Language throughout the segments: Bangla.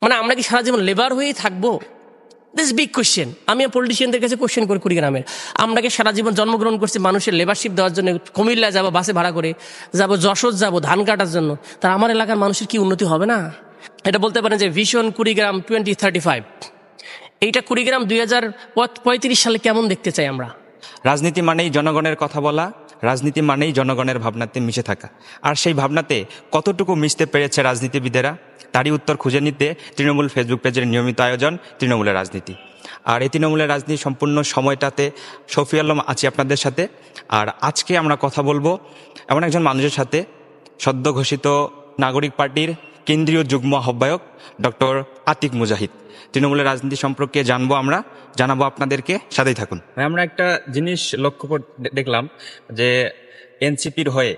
মানে আমরা কি সারা জীবন লেবার হয়েই থাকবো? This big question. আমি পলিটিশিয়ানদের কাছে কোয়েশ্চেন করি কুড়িগ্রামের, আমরা কি সারা জীবন জন্মগ্রহণ করছি মানুষের লেবারশিপ দেওয়ার জন্য? কুমিল্লা যাবো বাসে ভাড়া করে, যাবো যশোর যাবো ধান কাটার জন্য, তার আমার এলাকার মানুষের কি উন্নতি হবে না? এটা বলতে পারেন যে ভিশন কুড়িগ্রাম 2035, এইটা কুড়িগ্রাম 2035 সালে কেমন দেখতে চাই আমরা? রাজনীতি মানেই জনগণের কথা বলা, রাজনীতি মানেই জনগণের ভাবনাতে মিশে থাকা। আর সেই ভাবনাতে কতটুকু মিশতে পেরেছে রাজনীতিবিদেরা, তারই উত্তর খুঁজে নিতে তৃণমূল ফেসবুক পেজের নিয়মিত আয়োজন তৃণমূলের রাজনীতি। আর এই তৃণমূলের রাজনীতি সম্পূর্ণ সময়টাতে শফি আলম আছি আপনাদের সাথে। আর আজকে আমরা কথা বলবো এমন একজন মানুষের সাথে, সদ্য ঘোষিত নাগরিক পার্টির কেন্দ্রীয় যুগ্ম আহ্বায়ক ডক্টর আতিক মুজাহিদ। তৃণমূলের রাজনীতি সম্পর্কে জানাবো আপনাদেরকে, সাথেই থাকুন। আমরা একটা জিনিস লক্ষ্য দেখলাম যে এনসিপির হয়ে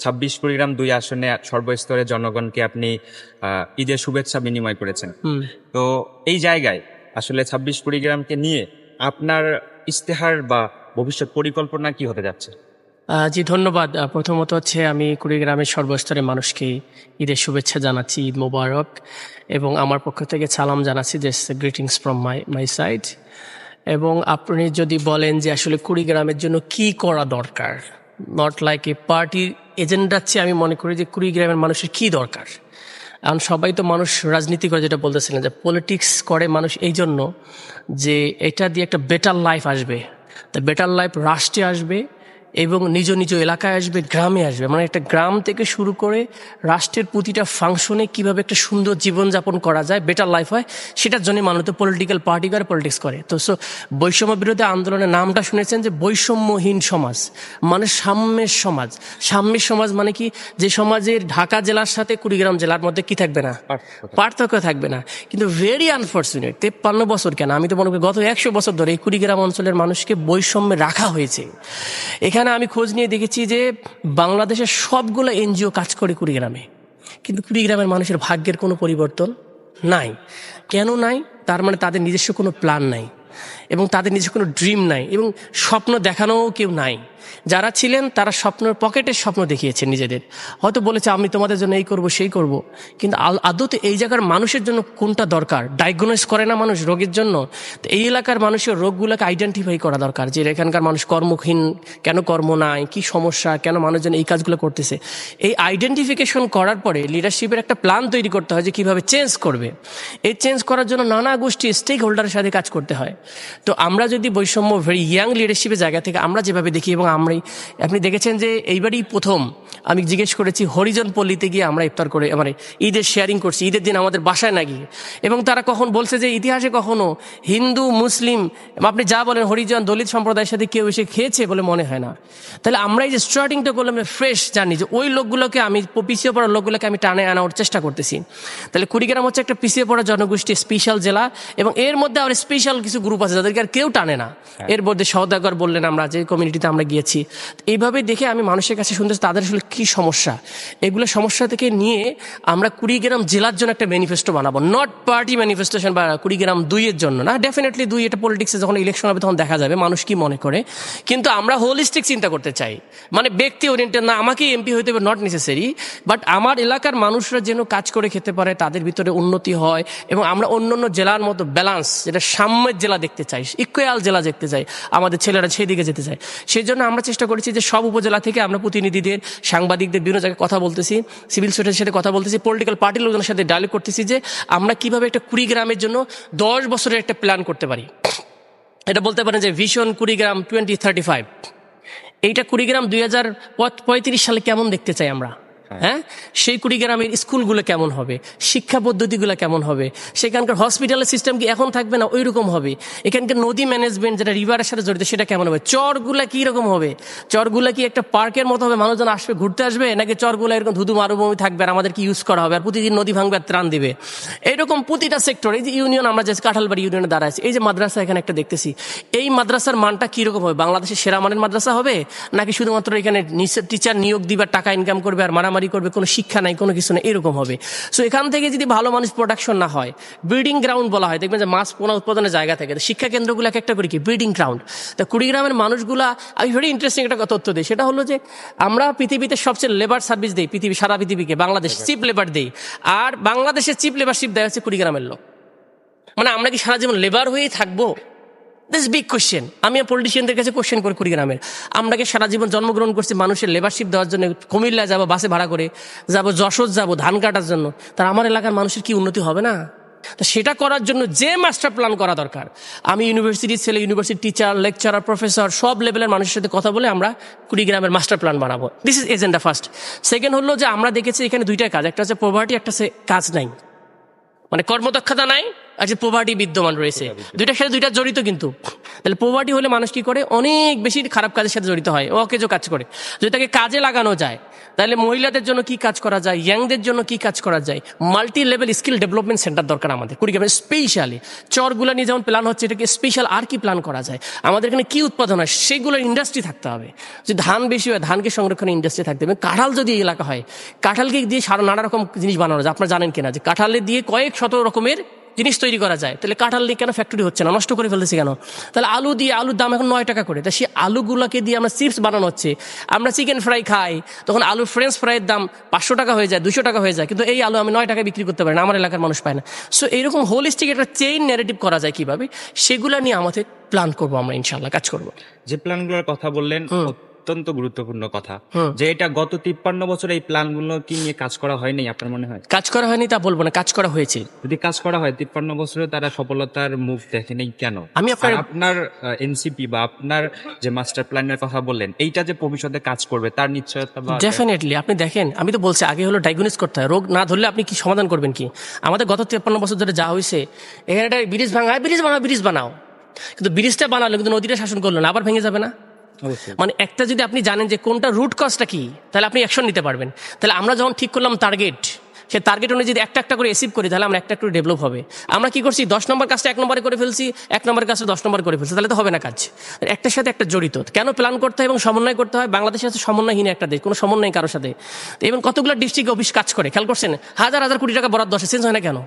26 কুড়িগ্রাম 2 আসনে সর্বস্তরের জনগণকে আপনি ঈদের শুভেচ্ছা বিনিময় করেছেন। তো এই জায়গায় আসলে 26 কুড়িগ্রামকে নিয়ে আপনার ইস্তেহার বা ভবিষ্যৎ পরিকল্পনা কি হতে যাচ্ছে? জি ধন্যবাদ। প্রথমত হচ্ছে আমি কুড়িগ্রামের সর্বস্তরের মানুষকে ঈদের শুভেচ্ছা জানাচ্ছি, ঈদ মোবারক, এবং আমার পক্ষ থেকে সালাম জানাচ্ছি, just greetings from my side. এবং আপনি যদি বলেন যে আসলে কুড়িগ্রামের জন্য কি করা দরকার, নট লাইক এ পার্টির এজেন্ডার চেয়ে আমি মনে করি যে কুড়িগ্রামের মানুষের কি দরকার। এখন সবাই তো মানুষ রাজনীতি করে, যেটা বলতেছিলেন যে পলিটিক্স করে মানুষ এই জন্য যে এটা দিয়ে একটা বেটার লাইফ আসবে, তা বেটার লাইফ রাষ্ট্রে আসবে এবং নিজ নিজ এলাকায় আসবে, গ্রামে আসবে। মানে একটা গ্রাম থেকে শুরু করে রাষ্ট্রের প্রতিটা ফাংশনে কিভাবে একটা সুন্দর জীবনযাপন করা যায়, বেটার লাইফ হয়, সেটার জন্য মানুষ তো পলিটিক্যাল পার্টি করে, পলিটিক্স করে। তো বৈষম্য বিরোধী আন্দোলনের নামটা শুনেছেন যে বৈষম্যহীন সমাজ, মানে সাম্যের সমাজ। সাম্যের সমাজ মানে কি? যে সমাজের ঢাকা জেলার সাথে কুড়িগ্রাম জেলার মধ্যে কি থাকবে না? পার্থক্য থাকবে না। কিন্তু ভেরি আনফর্চুনেট 53 বছর কেন, আমি তো মনে করি গত 100 বছর ধরে এই কুড়িগ্রাম অঞ্চলের মানুষকে বৈষম্যে রাখা হয়েছে। এখানে আমি খোঁজ নিয়ে দেখেছি যে বাংলাদেশের সবগুলো এনজিও কাজ করে কুড়িগ্রামে, কিন্তু কুড়িগ্রামের মানুষের ভাগ্যের কোনো পরিবর্তন নাই। কেন নাই? তার মানে তাদের নিজস্ব কোনো প্ল্যান নাই এবং তাদের নিজস্ব কোনো ড্রিম নাই এবং স্বপ্ন দেখানোও কেউ নাই। যারা ছিলেন তারা পকেটের স্বপ্ন দেখিয়েছেন নিজেদের, হয়তো বলেছে আমি তোমাদের জন্য এই করব সেই করব, কিন্তু আদতে এই জায়গার মানুষের জন্য কোনটা দরকার ডায়াগনোস করে না মানুষ রোগের জন্য। তো এই এলাকার মানুষের রোগগুলোকে আইডেন্টিফাই করা দরকার, যে এখানকার মানুষ কর্মহীন কেন, কর্ম নাই, কি সমস্যা, কেন মানুষজন এই কাজগুলো করতেছে। এই আইডেন্টিফিকেশন করার পরে লিডারশিপের একটা প্ল্যান তৈরি করতে হয় যে কীভাবে চেঞ্জ করবে। এই চেঞ্জ করার জন্য নানা গোষ্ঠী স্টেক হোল্ডারের সাথে কাজ করতে হয়। তো আমরা যদি বৈষম্য ভেরি ইয়াং লিডারশিপের জায়গা থেকে আমরা যেভাবে দেখি, এবং আপনি দেখেছেন যে এইবারই প্রথম আমি জিজ্ঞেস করেছি হরিজন পল্লীতে গিয়ে আমরা ইফতার করে মানে ঈদের শেয়ারিং করছি, ঈদের দিন আমাদের বাসায় না গিয়ে। এবং তারা কখন বলছে যে ইতিহাসে কখনো হিন্দু মুসলিম আপনি যা বলেন হরিজন দলিত সম্প্রদায়ের সাথে কেউ এসে খেয়েছে বলে মনে হয় না। তাহলে আমরা এই যে স্টার্টিংটা করলাম ফ্রেশ জানি যে ওই লোকগুলোকে আমি পিছিয়ে পড়া লোকগুলোকে আমি টানে আনার চেষ্টা করতেছি। তাহলে কুড়িগ্রাম হচ্ছে একটা পিছিয়ে পড়া জনগোষ্ঠী স্পেশাল জেলা, এবং এর মধ্যে আবার স্পেশাল কিছু গ্রুপ আছে যাদেরকে আর কেউ টানে না। এর মধ্যে সওদাগর বললেন, আমরা যে কমিউনিটিতে আমরা গিয়েছি, এইভাবে দেখে আমি মানুষের কাছে শুনতে তাদের আসলে কী সমস্যা, এগুলো সমস্যা থেকে নিয়ে আমরা কুড়িগ্রাম জেলার জন্য একটা ম্যানিফেস্টো বানাবো, নট পার্টি ম্যানিফেস্টেশন বা কুড়িগ্রাম 2-এর জন্য না। ডেফিনেটলি 2 এটা পলিটিক্সে যখন ইলেকশন হবে তখন দেখা যাবে মানুষ কি মনে করে, কিন্তু আমরা হোলিস্টিক চিন্তা করতে চাই, মানে ব্যক্তি ওরিয়েন্টেড না, আমাকে এমপি হইতে হবে নট নেসেসারি, বাট আমার এলাকার মানুষরা যেন কাজ করে খেতে পারে, তাদের ভিতরে উন্নতি হয়, এবং আমরা অন্য অন্য জেলার মতো ব্যালান্স, যেটা সাম্যের জেলা দেখতে চাই, ইকুয়াল জেলা দেখতে চাই, আমাদের ছেলেরা সেদিকে যেতে চায়। সেই জন্য আমরা চেষ্টা করেছি যে সব উপজেলা থেকে আমরা প্রতিনিধিদের, সাংবাদিকদের বিভিন্ন জায়গায় কথা বলতেছি, সিভিল সোসাইটির সাথে কথা বলতেছি, পলিটিক্যাল পার্টির লোকজনের সাথে ডায়ালগ করতেছি যে আমরা কিভাবে একটা কুড়িগ্রামের জন্য 10 বছরের একটা প্ল্যান করতে পারি। এটা বলতে পারেন যে ভিশন কুড়িগ্রাম 2035, এইটা কুড়িগ্রাম 2035 সালে কেমন দেখতে চাই আমরা। হ্যাঁ, সেই কুড়িগ্রামের স্কুলগুলো কেমন হবে, শিক্ষা পদ্ধতিগুলো কেমন হবে, সেখানকার হসপিটালের সিস্টেম কি এখন থাকবে না ওই রকম হবে, এখানকার নদী ম্যানেজমেন্ট যেটা রিভারের সাথে জড়িত সেটা কেমন হবে, চরগুলা কী রকম হবে, চরগুলা কি একটা পার্কের মতো হবে, মানুষজন আসবে ঘুরতে আসবে, নাকি চরগুলা এরকম ধুধু মারুভূমি থাকবে আর আমাদের কি ইউজ করা হবে, আর প্রতিদিন নদী ভাঙবে আর ত্রাণ দিবে, এইরকম প্রতিটা সেক্টর। এই যে ইউনিয়ন, আমরা যে কাঁঠালবাড়ি ইউনিয়নে দাঁড়াইছি, এই যে মাদ্রাসা এখানে একটা দেখতেছি, এই মাদ্রাসার মানটা কীরকম হবে, বাংলাদেশের সেরা মানের মাদ্রাসা হবে, নাকি শুধুমাত্র এখানে টিচার নিয়োগ দিবার টাকা ইনকাম করবে আর মারামারি মারামারি করবে, কোনো শিক্ষা নাই, কোনো কিছু নেই, এরকম হবে। সো এখান থেকে যদি ভালো মানুষ প্রোডাকশন না হয়, ব্রিডিং গ্রাউন্ড বলা হয়, দেখবেন যে মাছ পোনা উৎপাদনের জায়গা থেকে, তো শিক্ষা কেন্দ্রগুলো এক একটা করে কি ব্রিডিং গ্রাউন্ড। তা কুড়িগ্রামের মানুষগুলা, আমি ভেরি ইন্টারেস্টিং একটা তথ্য দিই, সেটা হলো যে আমরা পৃথিবীতে সবচেয়ে লেবার সার্ভিস দিই, সারা পৃথিবীকে বাংলাদেশ চিপ লেবার দিই, আর বাংলাদেশের চিপ লেবারশিপ দেয় হচ্ছে কুড়িগ্রামের লোক। মানে আমরা কি সারা জীবন লেবার হয়েই থাকবো? This big question. আমি পলিটিশিয়ানদের কাছে কোশ্চেন করি কুড়িগ্রামের, আমরা কি সারা জীবন জন্মগ্রহণ করছি মানুষের লেবারশিপ দেওয়ার জন্য? কুমিল্লা যাবো বাসে ভাড়া করে, যাবো যশোর যাবো ধান কাটার জন্য, তার আমার এলাকার মানুষের কি উন্নতি হবে না? তো সেটা করার জন্য যে মাস্টার প্ল্যান করা দরকার, আমি ইউনিভার্সিটির ছেলে, ইউনিভার্সিটি টিচার, লেকচারার, প্রফেসর সব লেভেলের মানুষের সাথে কথা বলে আমরা কুড়িগ্রামের মাস্টার প্ল্যান বানাবো। This is agenda first. Second হলো যে আমরা দেখেছি এখানে দুইটা কাজ, একটা হচ্ছে পভার্টি, একটা হচ্ছে কাজ নাই, মানে কর্মদক্ষতা নাই, আর যে পোভার্টি বিদ্যমান রয়েছে, দুইটার সাথে দুইটা জড়িত। কিন্তু তাহলে পোভার্টি হলে মানুষ কি করে, অনেক বেশি খারাপ কাজের সাথে জড়িত হয়, অকেজো কাজ করে। যদি তাকে কাজে লাগানো যায়, তাহলে মহিলাদের জন্য কি কাজ করা যায়, ইয়াংদের জন্য কি কাজ করা যায়, multi level skill development centre দরকার আমাদের কুড়িগ্রামে। স্পেশালি চরগুলা নিয়ে যেমন প্ল্যান হচ্ছে, এটাকে স্পেশাল আর কি প্ল্যান করা যায়, আমাদের এখানে কি উৎপাদন হয় সেগুলোর ইন্ডাস্ট্রি থাকতে হবে। যদি ধান বেশি হয়, ধানকে সংরক্ষণের ইন্ডাস্ট্রি থাকতে হবে। কাঁঠাল যদি এই এলাকা হয়, কাঁঠালকে দিয়ে নানা রকম জিনিস বানানো যায়। আপনারা জানেন কিনা যে কাঁঠালে দিয়ে কয়েক শত রকমের জিনিস তৈরি করা যায়। তাহলে কাঁঠাল দিয়ে কেন ফ্যাক্টরি হচ্ছে না, নষ্ট করে ফেলতেছি কেন? তাহলে আলু দিয়ে, আলুর দাম এখন 9 টাকা করে, তা সেই আলুগুলোকে দিয়ে আমরা চিপস বানানো হচ্ছে। আমরা চিকেন ফ্রাই খাই, তখন আলু ফ্রেঞ্চ ফ্রাইয়ের দাম 500 টাকা হয়ে যায়, 200 টাকা হয়ে যায়, কিন্তু এই আলু আমি 9 টাকায় বিক্রি করতে পারি না, আমার এলাকার মানুষ পায় না। সো এইরকম হোলিস্টিক একটা চেইন ন্যারেটিভ করা যায় কিভাবে, সেগুলো নিয়ে আমাদের প্ল্যান করবো, আমরা ইনশাল্লাহ কাজ করবো। যে প্ল্যানগুলোর কথা বললেন অত্যন্ত গুরুত্বপূর্ণ কথা, যে এটা গত 53 বছর এই প্ল্যানগুলো কি নিয়ে কাজ করা হয়নি আপনার মনে হয়? কাজ করা হয়নি তা বলবো না, কাজ করা হয়েছে। যদি কাজ করা হয় 53 বছরে তারা সফলতার মুখ দেখেনি কেন? আমি আপনার এনসিপি বা আপনার যে মাস্টার প্ল্যানের কথা বললেন, এইটা যে ভবিষ্যতে কাজ করবে তার নিশ্চয়তা বা ডেফিনেটলি। আপনি দেখেন, আমি তো বলছি আগে হলো ডায়াগনোস করতে হয়, রোগ না ধরলে আপনি কি সমাধান করবেন কি? আমাদের গত 53 বছর ধরে যা হয়েছে, এখানে একটা ব্রিজ ভাঙায়, ব্রিজ বানাও, কিন্তু ব্রিজটা বানালো কিন্তু নদীটা শাসন করলো না, আবার ভেঙে যাবে না? মানে একটা যদি আপনি জানেন যে কোনটা রুট কজটা কি, তাহলে আপনি অ্যাকশন নিতে পারবেন। তাহলে আমরা যখন ঠিক করলাম টার্গেট, সে টার্গেট অনুযায়ী যদি একটা একটা করে অ্যাচিভ করি, তাহলে আমরা একটা করে ডেভেলপ হবে। আমরা কি করছি, 10 নম্বর কাজটা 1 নম্বরে করে ফেলছি, 1 নম্বর কাজটা 10 নম্বর করে ফেলছি, তাহলে তো হবে না কাজ। একটার সাথে একটা জড়িত। কেন প্ল্যান করতে হয় এবং সমন্বয় করতে হয়? বাংলাদেশের সাথে সমন্বয়হীন একটা দেশ, কোনো সমন্বয় কারোর সাথে। এবং কতগুলো ডিস্ট্রিক্ট অফিস কাজ করে, খেয়াল করছেন? হাজার হাজার কোটি টাকা বরাদ্দ আসে, চেঞ্জ হয় না কেন?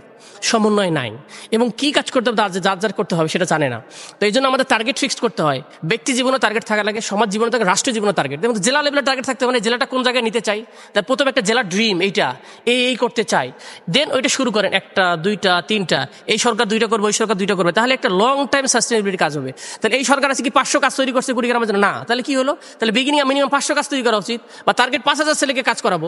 সমন্বয় নাই। এবং কি কাজ করতে হবে, যার যার করতে হবে সেটা জানে না। তো এই জন্য আমাদের টার্গেট ফিক্সড করতে হয়। ব্যক্তি জীবনে টার্গেট থাকা লাগে, সমাজ জীবনে থাকে, রাষ্ট্র জীবনে টার্গেট, এবং জেলা লেভেলের টার্গেট থাকতে মানে জেলাটা কোন জায়গায় নিতে চাই, তার প্রথমে একটা জেলার ড্রিম, এইটা এই করতে চাই, দেন ওইটা শুরু করেন, 1টা 2টা 3টা, এই সরকার 2টা করবে, ওই সরকার 2টা করবে, তাহলে একটা লং টাইম সাস্টেনেবিলিটি কাজ হবে। তাহলে এই সরকার আছে কি 500 কাজ তৈরি করছে কুড়িগ্রামের জন্য? না। তাহলে কি হলো? তাহলে বিগিনিং মিনিমাম 500 কাজ তৈরি করা উচিত, বা টার্গেট 5000 ছেলেকে কাজ করাবো,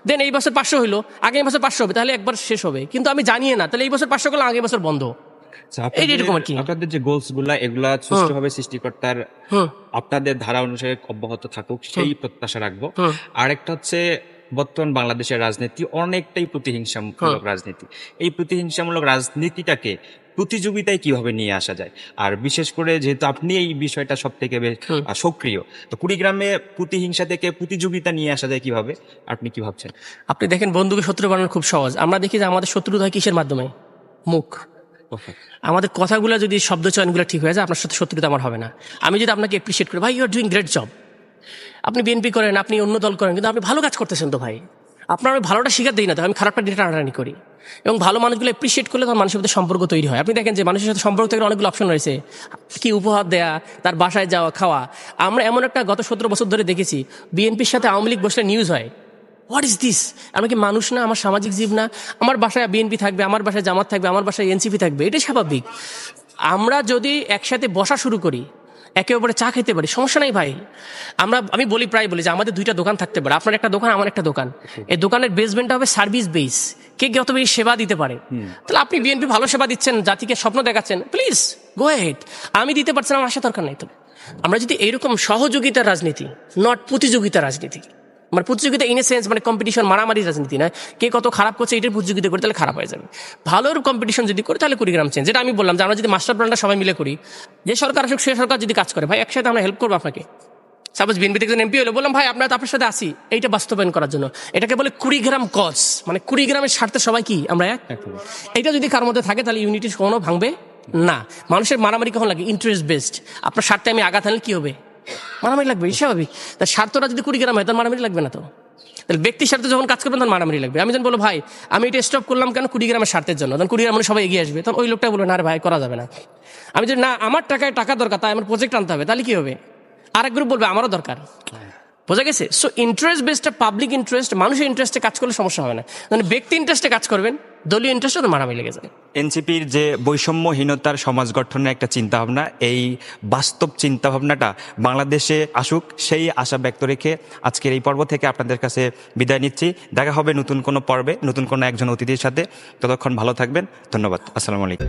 দেন এই বছর 500 হইলো, আগামী বছর 500 হবে, তাহলে একবার শেষ হবে। কিন্তু আমি জানিয়ে না, তাহলে এই বছর 500 করলাম, আগামী বছর বন্ধ। এইরকম আর কি। আপনাদের যে গোলস গুলা, এগুলা সুষ্ঠুভাবে সৃষ্টিকর্তার আপনাদের ধারা অনুসারে অব্যাহত থাকুক, সেই প্রত্যাশা রাখবো। আরেকটা হচ্ছে, বর্তমান বাংলাদেশের রাজনীতি অনেকটাই প্রতিহিংসামূলক রাজনীতি। এই প্রতিহিংসামূলক রাজনীতিটাকে প্রতিযোগিতায় কিভাবে নিয়ে আসা যায়, আর বিশেষ করে যেহেতু আপনি এই বিষয়টা সব থেকে সক্রিয়, তো কুড়িগ্রামে প্রতিহিংসা থেকে প্রতিযোগিতা নিয়ে আসা যায় কিভাবে, আপনি কি ভাবছেন? আপনি দেখেন, বন্ধুকে শত্রু বানানো খুব সহজ। আমরা দেখি যে আমাদের শত্রুতা হয় কিসের মাধ্যমে? মুখ। আমাদের কথাগুলো যদি শব্দ চয়নগুলো ঠিক হয়ে যায়, আপনার সাথে শত্রুতা আমার হবে না। আমি যদি আপনাকে অ্যাপ্রিশিয়েট করি, ভাই you are doing great job, আপনি বিএনপি করেন, আপনি অন্য দল করেন, কিন্তু আপনি ভালো কাজ করতেছেন, তো ভাই আপনার আমি ভালোটা শিখার দিই না, তো আমি খারাপটা দিয়ে টানাটানি করি। এবং ভালো মানুষগুলো অ্যাপ্রিশিয়েট করলে তখন মানুষের মধ্যে সম্পর্ক তৈরি হয়। আপনি দেখেন যে মানুষের সাথে সম্পর্ক থেকে অনেকগুলো অপশন রয়েছে, কি উপহার দেয়া, তার বাসায় যাওয়া, খাওয়া। আমরা এমন একটা গত 17 বছর ধরে দেখেছি, বিএনপির সাথে আওয়ামী লীগ বসলে নিউজ হয়। What is this? আমরা কি মানুষ না? আমার সামাজিক জীব না? আমার বাসায় বিএনপি থাকবে, আমার বাসায় জামাত থাকবে, আমার বাসায় এনসিপি থাকবে, এটাই স্বাভাবিক। আমরা যদি একসাথে বসা শুরু করি, একে অপরে চা খেতে পারি, সমস্যা নাই ভাই। আমি প্রায় বলি যে আমাদের 2টা দোকান থাকতে পারে, আপনার একটা দোকান, আমার একটা দোকান। এই দোকানের বেসমেন্টটা হবে সার্ভিস বেস, কে যত বেশি সেবা দিতে পারে। তাহলে আপনি বিএনপি ভালো সেবা দিচ্ছেন, জাতিকে স্বপ্ন দেখাচ্ছেন, প্লিজ গো হেড। আমি দিতে পারছি না, আমার আসা দরকার নাই। তো আমরা যদি এইরকম সহযোগিতার রাজনীতি, নট প্রতিযোগিতার রাজনীতি, মানে প্রতিযোগিতা ইন এ সেন্স মানে কম্পিটিশন, মারামারি রাজনীতি না, কে কত খারাপ করছে এটার প্রতিযোগিতা করে, তাহলে খারাপ হয়ে যাবে। ভালোর কম্পিটিশন যদি করে, তাহলে কুড়িগ্রাম চেঞ্জ। যেটা আমি বললাম যে আমরা যদি মাস্টার প্ল্যানটা সবাই মিলে করি, যে সরকার আসুক সে সরকার যদি কাজ করে, ভাই একসাথে আমরা হেল্প করবো আপনাকে। সাপোজ বিএনপি থেকে এমপি হলো, বললাম ভাই আপনার আপনার সাথে আসি এইটা বাস্তবায়ন করার জন্য, এটাকে বলে কুড়িগ্রাম কজ, মানে কুড়িগ্রামের স্বার্থে সবাই কি আমরা এক। এটা যদি কার মধ্যে থাকে, তাহলে ইউনিটি কখনো ভাঙবে না। মানুষের মারামারি কখন লাগে? Interest based. আপনার স্বার্থে আমি আঘাত আনলে কি হবে? মারামারি লাগবে, স্বাভাবিক। তার স্বার্থটা যদি কুড়িগ্রাম হয়, তার মারামারি লাগবে না। তো তাহলে ব্যক্তির স্বার্থে যখন কাজ করবেন তখন মারামারি লাগবে। আমি যখন বলবো ভাই আমি এটা স্টপ করলাম কেন, কুড়িগ্রামের স্বার্থের জন্য, তখন কুড়িগ্রাম মানে সবাই এগিয়ে আসবে, তখন ওই লোকটা বলবে না রে ভাই করা যাবে না। আমি যদি না আমার টাকায় টাকা দরকার, তাই আমার প্রজেক্ট আনতে হবে, তাহলে কি হবে, আরেক গ্রুপ বলবে আমারও দরকার। বোঝা গেছে? সো ইন্টারেস্ট বেসটা পাবলিক ইন্টারেস্ট, মানুষের ইন্টারেস্টে কাজ করলে সমস্যা হবে না। মানে ব্যক্তি ইন্টারেস্টে কাজ করবেন, দলীয় ইন্টারেস্টে তো মারামারি লেগে যাবে। এনসিপির যে বৈষম্যহীনতার সমাজ গঠনের একটা চিন্তাভাবনা, এই বাস্তব চিন্তাভাবনাটা বাংলাদেশে আসুক, সেই আশা ব্যক্ত রেখে আজকের এই পর্ব থেকে আপনাদের কাছে বিদায় নিচ্ছি। দেখা হবে নতুন কোনো পর্বে নতুন কোনো একজন অতিথির সাথে। ততক্ষণ ভালো থাকবেন। ধন্যবাদ। আসসালামু আলাইকুম।